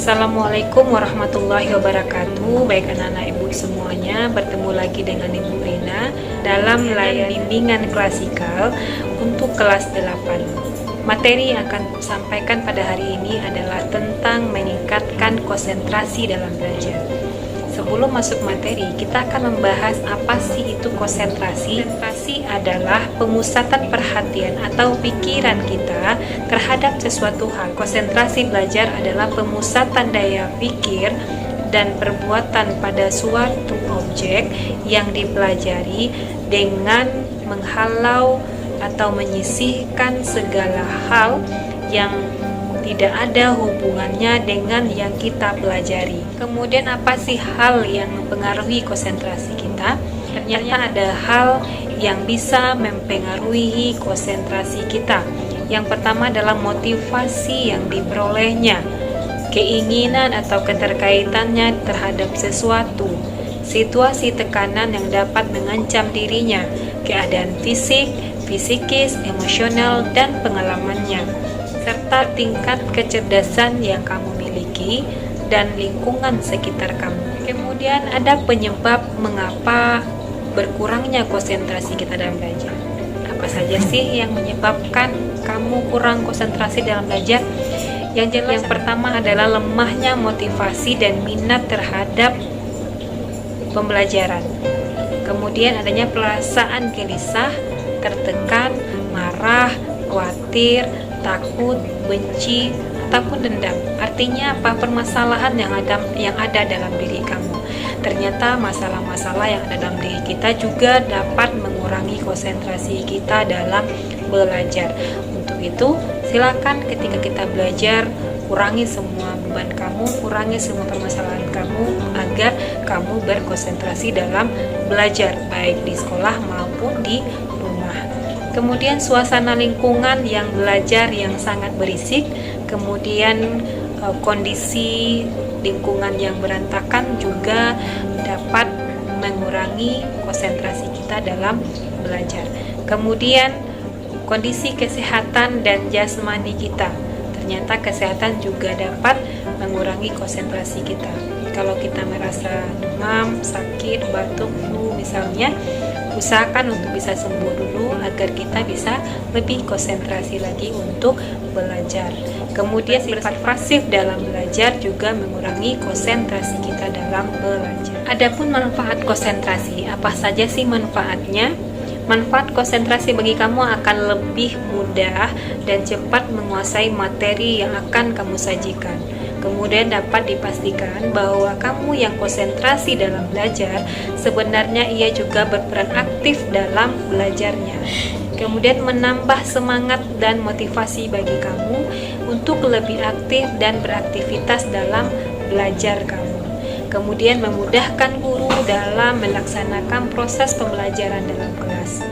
Assalamualaikum warahmatullahi wabarakatuh. Baik anak-anak ibu semuanya, bertemu lagi dengan Ibu Rina dalam layar bimbingan klasikal untuk kelas 8. Materi yang akan sampaikan pada hari ini adalah tentang meningkatkan konsentrasi dalam belajar. Sebelum masuk materi, kita akan membahas apa sih itu konsentrasi. Konsentrasi adalah pemusatan perhatian atau pikiran kita terhadap sesuatu hal. Konsentrasi belajar adalah pemusatan daya pikir dan perbuatan pada suatu objek yang dipelajari dengan menghalau atau menyisihkan segala hal yang tidak ada hubungannya dengan yang kita pelajari. Kemudian apa sih hal yang mempengaruhi konsentrasi kita? Ternyata ada hal yang bisa mempengaruhi konsentrasi kita. Yang pertama adalah motivasi yang diperolehnya, keinginan atau keterkaitannya terhadap sesuatu, situasi tekanan yang dapat mengancam dirinya, keadaan fisik, psikis, emosional, dan pengalamannya, serta tingkat kecerdasan yang kamu miliki dan lingkungan sekitar kamu. Kemudian ada penyebab mengapa berkurangnya konsentrasi kita dalam belajar. Apa saja sih yang menyebabkan kamu kurang konsentrasi dalam belajar? Yang jelas, yang pertama adalah lemahnya motivasi dan minat terhadap pembelajaran. Kemudian adanya perasaan gelisah, tertekan, marah, khawatir, takut, benci, ataupun dendam. Artinya apa? Permasalahan yang ada dalam diri kamu. Ternyata masalah-masalah yang ada dalam diri kita juga dapat mengurangi konsentrasi kita dalam belajar. Untuk itu, silakan ketika kita belajar, kurangi semua beban kamu, kurangi semua permasalahan kamu agar kamu berkonsentrasi dalam belajar, baik di sekolah maupun di rumah. Kemudian suasana lingkungan yang belajar yang sangat berisik, kemudian kondisi lingkungan yang berantakan juga dapat mengurangi konsentrasi kita dalam belajar. Kemudian kondisi kesehatan dan jasmani kita. Ternyata kesehatan juga dapat mengurangi konsentrasi kita. Kalau kita merasa demam, sakit, batuk, flu misalnya, usahakan untuk bisa sembuh dulu agar kita bisa lebih konsentrasi lagi untuk belajar. Kemudian bersifat pasif dalam belajar juga mengurangi konsentrasi kita dalam belajar. Adapun manfaat konsentrasi, apa saja sih manfaatnya? Manfaat konsentrasi bagi kamu akan lebih mudah dan cepat menguasai materi yang akan kamu sajikan. Kemudian dapat dipastikan bahwa kamu yang konsentrasi dalam belajar, sebenarnya ia juga berperan aktif dalam belajarnya. Kemudian menambah semangat dan motivasi bagi kamu untuk lebih aktif dan beraktivitas dalam belajar kamu. Kemudian memudahkan guru dalam melaksanakan proses pembelajaran dalam kelas.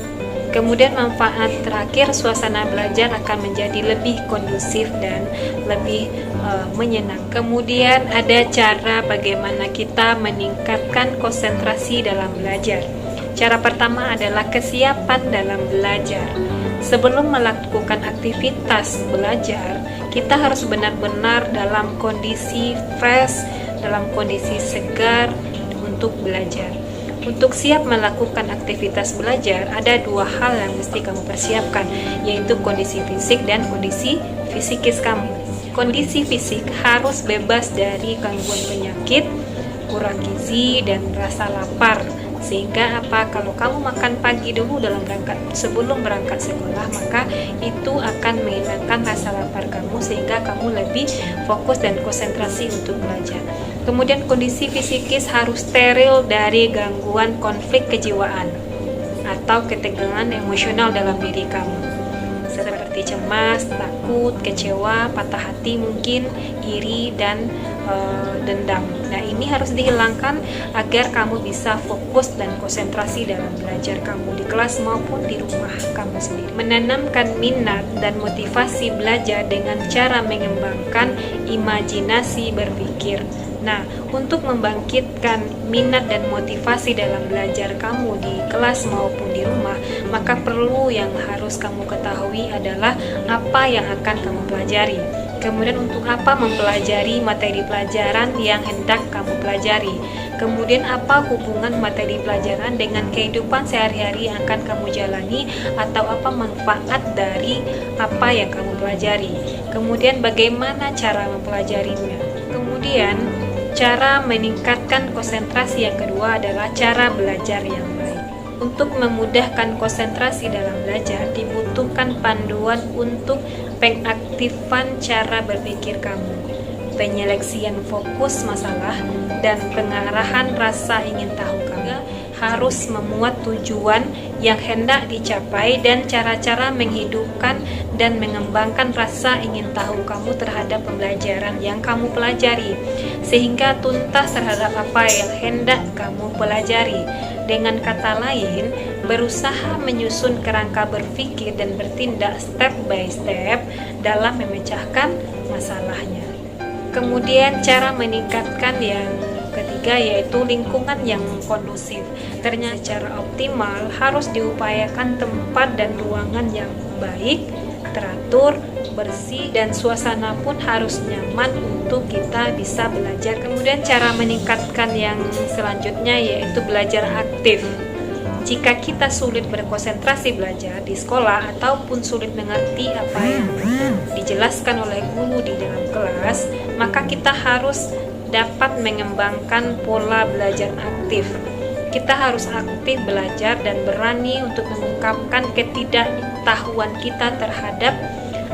Kemudian manfaat terakhir, suasana belajar akan menjadi lebih kondusif dan lebih menyenangkan. Kemudian ada cara bagaimana kita meningkatkan konsentrasi dalam belajar. Cara pertama adalah kesiapan dalam belajar. Sebelum melakukan aktivitas belajar, kita harus benar-benar dalam kondisi fresh, dalam kondisi segar untuk belajar. Untuk siap melakukan aktivitas belajar, ada dua hal yang mesti kamu persiapkan, yaitu kondisi fisik dan kondisi psikis kamu. Kondisi fisik harus bebas dari gangguan penyakit, kurang gizi, dan rasa lapar. Sehingga apa? Kalau kamu makan pagi dulu sebelum berangkat sekolah, maka itu akan menghilangkan rasa lapar kamu sehingga kamu lebih fokus dan konsentrasi untuk belajar. Kemudian kondisi psikis harus steril dari gangguan konflik kejiwaan atau ketegangan emosional dalam diri kamu, seperti cemas, takut, kecewa, patah hati mungkin, iri, dan dendam. Nah, ini harus dihilangkan agar kamu bisa fokus dan konsentrasi dalam belajar kamu di kelas maupun di rumah kamu sendiri. Menanamkan minat dan motivasi belajar dengan cara mengembangkan imajinasi berpikir. Nah, untuk membangkitkan minat dan motivasi dalam belajar kamu di kelas maupun di rumah, maka perlu yang harus kamu ketahui adalah apa yang akan kamu pelajari. Kemudian untuk apa mempelajari materi pelajaran yang hendak kamu pelajari. Kemudian apa hubungan materi pelajaran dengan kehidupan sehari-hari yang akan kamu jalani, atau apa manfaat dari apa yang kamu pelajari. Kemudian bagaimana cara mempelajarinya. Kemudian cara meningkatkan konsentrasi yang kedua adalah cara belajar yang baik. Untuk memudahkan konsentrasi dalam belajar, dibutuhkan panduan untuk pengaktifan cara berpikir kamu, penyeleksian fokus masalah, dan pengarahan rasa ingin tahu kamu. Harus memuat tujuan yang hendak dicapai dan cara-cara menghidupkan dan mengembangkan rasa ingin tahu kamu terhadap pembelajaran yang kamu pelajari, sehingga tuntas terhadap apa yang hendak kamu pelajari. Dengan kata lain, berusaha menyusun kerangka berpikir dan bertindak step by step dalam memecahkan masalahnya. Kemudian cara meningkatkan yang ketiga yaitu lingkungan yang kondusif. Ternyata secara optimal harus diupayakan tempat dan ruangan yang baik, teratur, bersih, dan suasana pun harus nyaman untuk kita bisa belajar. Kemudian cara meningkatkan yang selanjutnya yaitu belajar aktif. Jika kita sulit berkonsentrasi belajar di sekolah ataupun sulit mengerti apa yang dijelaskan oleh guru di dalam kelas, maka kita harus dapat mengembangkan pola belajar aktif. Kita harus aktif belajar dan berani untuk mengungkapkan ketidaktahuan kita terhadap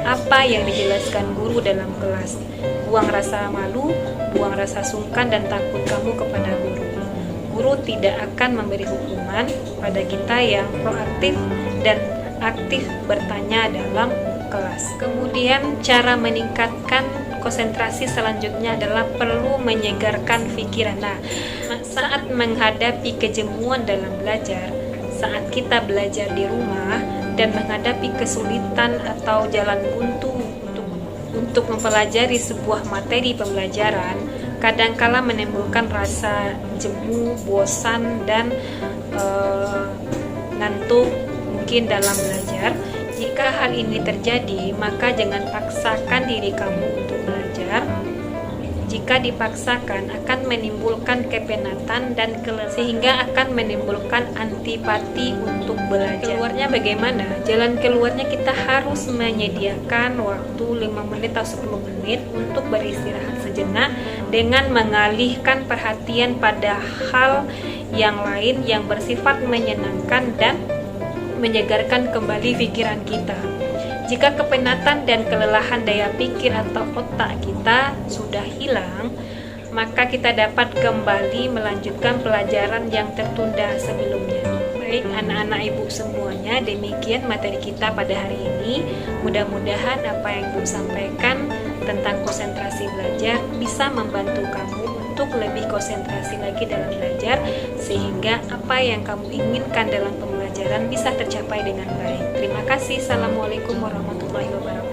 apa yang dijelaskan guru dalam kelas. Buang rasa malu, buang rasa sungkan dan takut kamu kepada guru. Guru tidak akan memberi hukuman pada kita yang proaktif dan aktif bertanya dalam kelas. Kemudian cara meningkatkan konsentrasi selanjutnya adalah perlu menyegarkan pikiran. Nah, saat menghadapi kejenuhan dalam belajar, saat kita belajar di rumah dan menghadapi kesulitan atau jalan buntu untuk mempelajari sebuah materi pembelajaran, kadangkala menimbulkan rasa jemu, bosan, dan ngantuk mungkin dalam belajar. Jika hal ini terjadi, maka jangan paksakan diri kamu untuk belajar. Jika dipaksakan akan menimbulkan kepenatan dan kelelahan, sehingga akan menimbulkan antipati untuk belajar. Keluarnya bagaimana? Jalan keluarnya kita harus menyediakan waktu 5 menit atau 10 menit untuk beristirahat sejenak dengan mengalihkan perhatian pada hal yang lain yang bersifat menyenangkan dan menyegarkan kembali pikiran kita. Jika kepenatan dan kelelahan daya pikir atau otak kita sudah hilang, maka kita dapat kembali melanjutkan pelajaran yang tertunda sebelumnya. Baik anak-anak ibu semuanya, demikian materi kita pada hari ini. Mudah-mudahan apa yang ibu sampaikan tentang konsentrasi belajar bisa membantu kamu untuk lebih konsentrasi lagi dalam belajar, sehingga apa yang kamu inginkan dalam pembelajaran bisa tercapai dengan baik. Terima kasih. Assalamualaikum warahmatullahi wabarakatuh.